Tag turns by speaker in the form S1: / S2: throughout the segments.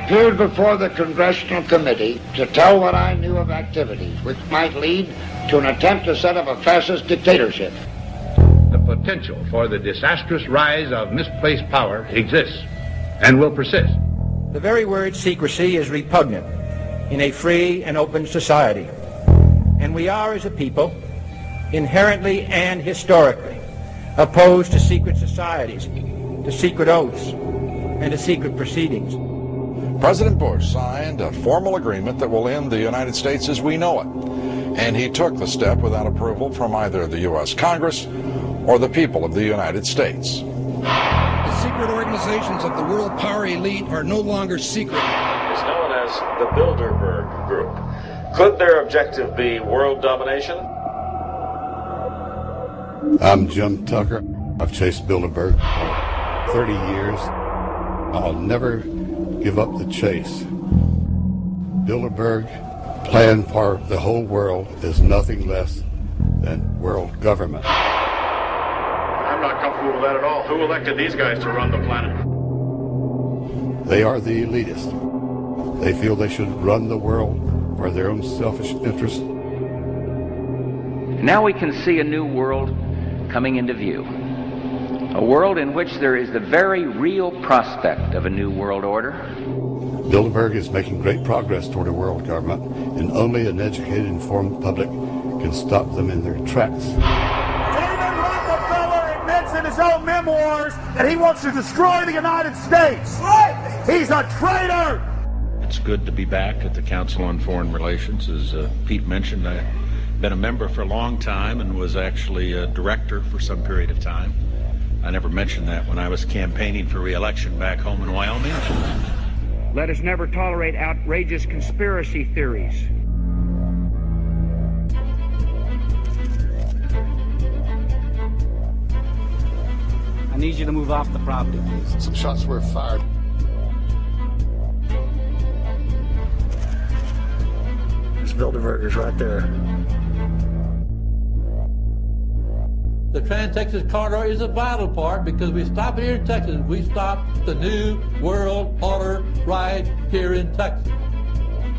S1: appeared before the Congressional Committee to tell what I knew of activities which might lead to an attempt to set up a fascist dictatorship.
S2: The potential for the disastrous rise of misplaced power exists and will persist.
S3: The very word secrecy is repugnant in a free and open society. And we are, as a people, inherently and historically opposed to secret societies, to secret oaths, and to secret proceedings.
S4: President Bush signed a formal agreement that will end the United States as we know it. And he took the step without approval from either the U.S. Congress or the people of the United States.
S5: The secret organizations of the world power elite are no longer secret.
S6: It's known as the Bilderberg Group. Could their objective be world domination?
S7: I'm Jim Tucker. I've chased Bilderberg for 30 years. I'll never give up the chase. Bilderberg plan for the whole world is nothing less than world government.
S8: I'm not comfortable with that at all. Who elected these guys to run the planet?
S7: They are the elitists. They feel they should run the world for their own selfish interests.
S9: Now we can see a new world coming into view. A world in which there is the very real prospect of a new world order.
S7: Bilderberg is making great progress toward a world government, and only an educated, informed public can stop them in their tracks.
S10: David Rockefeller admits in his own memoirs that he wants to destroy the United States. Right. He's a traitor.
S11: It's good to be back at the Council on Foreign Relations. As Pete mentioned, I've been a member for a long time and was actually a director for some period of time. I never mentioned that when I was campaigning for re-election back home in Wyoming.
S12: Let us never tolerate outrageous conspiracy theories.
S13: I need you to move off the property, please.
S7: Some shots were fired.
S13: There's Bilderbergers right there.
S14: The Trans-Texas Corridor is a vital part because we stop it here in Texas. We stop the new world order right here in Texas.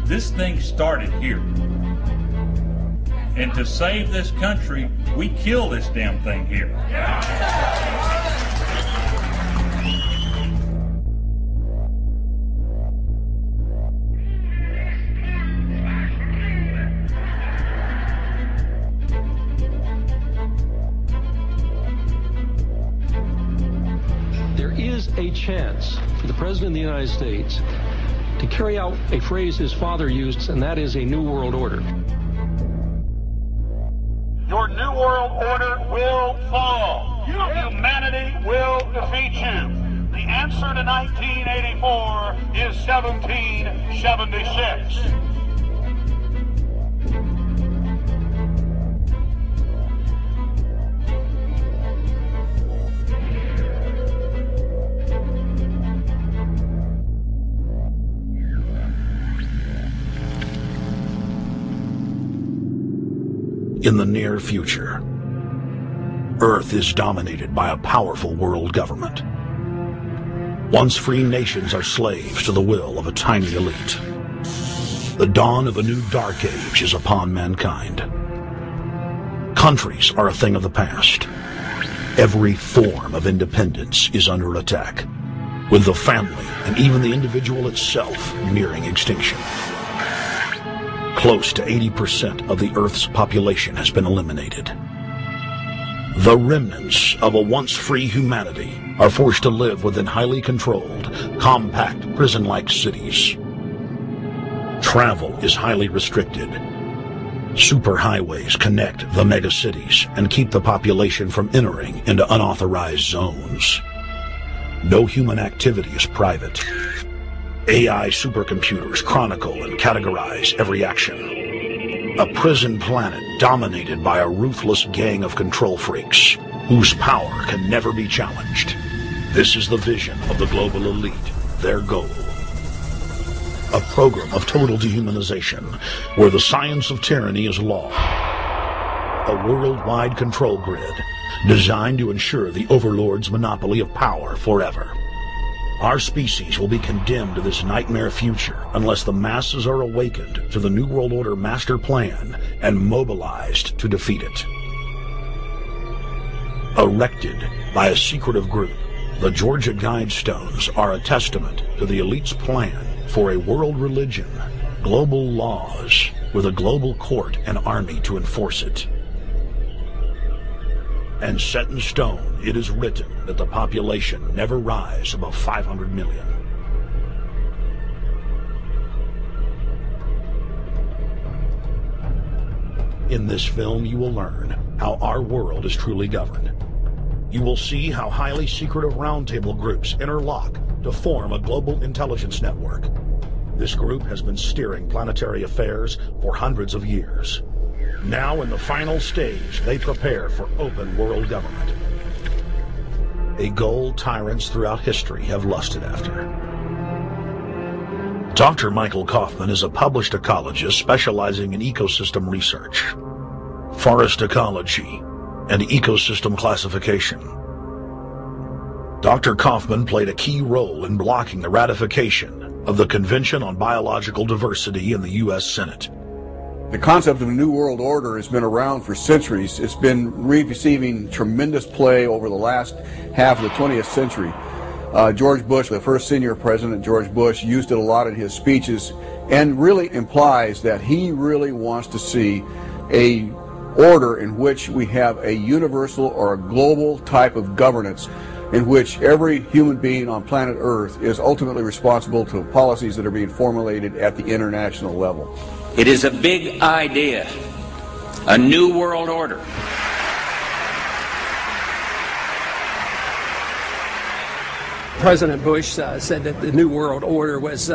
S15: This thing started here. And to save this country, we kill this damn thing here.
S16: A chance for the President of the United States to carry out a phrase his father used, and that is a new world order.
S10: Your new world order will fall. Humanity will defeat you. The answer to 1984 is 1776.
S17: In the near future, Earth is dominated by a powerful world government. Once free nations are slaves to the will of a tiny elite. The dawn of a new dark age is upon mankind. Countries are a thing of the past. Every form of independence is under attack, with the family and even the individual itself nearing extinction. Close to 80% of the Earth's population has been eliminated. The remnants of a once free humanity are forced to live within highly controlled, compact, prison-like cities. Travel is highly restricted. Superhighways connect the megacities and keep the population from entering into unauthorized zones. No human activity is private. AI supercomputers chronicle and categorize every action. A prison planet dominated by a ruthless gang of control freaks, whose power can never be challenged. This is the vision of the global elite, their goal. A program of total dehumanization, where the science of tyranny is law. A worldwide control grid, designed to ensure the overlord's monopoly of power forever. Our species will be condemned to this nightmare future unless the masses are awakened to the New World Order master plan and mobilized to defeat it. Erected by a secretive group, the Georgia Guidestones are a testament to the elite's plan for a world religion, global laws, with a global court and army to enforce it. And set in stone, it is written that the population never rise above 500 million. In this film, you will learn how our world is truly governed. You will see how highly secretive roundtable groups interlock to form a global intelligence network. This group has been steering planetary affairs for hundreds of years. Now, in the final stage, they prepare for open world government. A goal tyrants throughout history have lusted after. Dr. Michael Kaufman is a published ecologist specializing in ecosystem research, forest ecology, and ecosystem classification. Dr. Kaufman played a key role in blocking the ratification of the Convention on Biological Diversity in the U.S. Senate.
S18: The concept of a new world order has been around for centuries. It's been receiving tremendous play over the last half of the 20th century. George Bush, the first senior president, George Bush, used it a lot in his speeches and really implies that he really wants to see a order in which we have a universal or a global type of governance in which every human being on planet Earth is ultimately responsible to policies that are being formulated at the international level.
S9: It is a big idea, a new world order.
S19: President Bush said that the New World Order was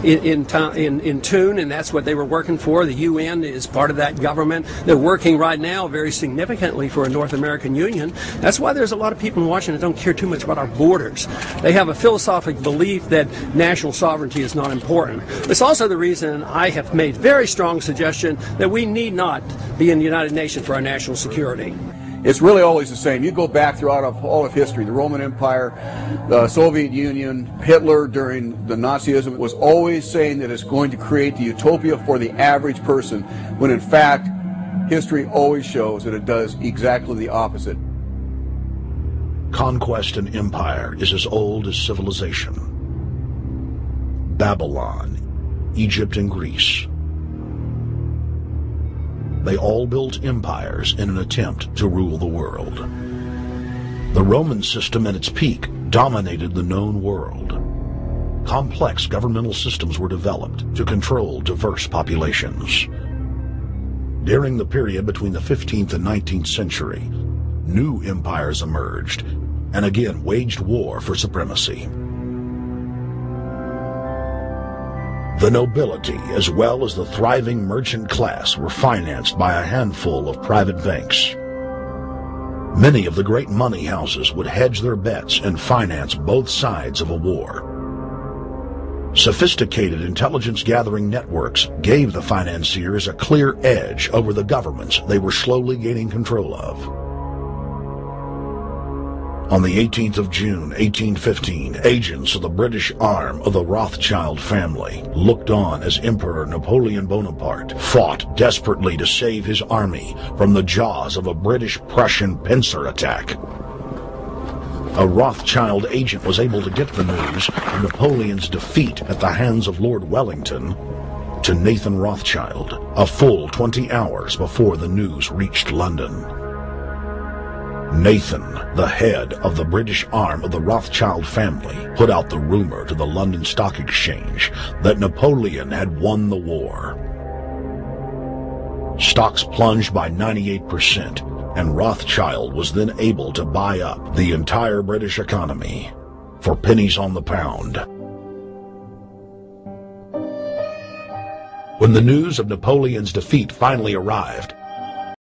S19: in tune, and that's what they were working for. The UN is part of that government. They're working right now very significantly for a North American Union. That's why there's a lot of people in Washington that don't care too much about our borders. They have a philosophical belief that national sovereignty is not important. It's also the reason I have made very strong suggestion that we need not be in the United Nations for our national security.
S18: It's really always the same. You go back throughout all of history, the Roman Empire, the Soviet Union, Hitler during the Nazism was always saying that it's going to create the utopia for the average person, when in fact, history always shows that it does exactly the opposite.
S17: Conquest and empire is as old as civilization. Babylon, Egypt, and Greece. They all built empires in an attempt to rule the world. The Roman system at its peak dominated the known world. Complex governmental systems were developed to control diverse populations. During the period between the 15th and 19th century, new empires emerged and again waged war for supremacy. The nobility, as well as the thriving merchant class, were financed by a handful of private banks. Many of the great money houses would hedge their bets and finance both sides of a war. Sophisticated intelligence-gathering networks gave the financiers a clear edge over the governments they were slowly gaining control of. On the 18th of June, 1815, agents of the British arm of the Rothschild family looked on as Emperor Napoleon Bonaparte fought desperately to save his army from the jaws of a British-Prussian pincer attack. A Rothschild agent was able to get the news of Napoleon's defeat at the hands of Lord Wellington to Nathan Rothschild, a full 20 hours before the news reached London. Nathan, the head of the British arm of the Rothschild family, put out the rumor to the London Stock Exchange that Napoleon had won the war. Stocks plunged by 98%, and Rothschild was then able to buy up the entire British economy for pennies on the pound. When the news of Napoleon's defeat finally arrived,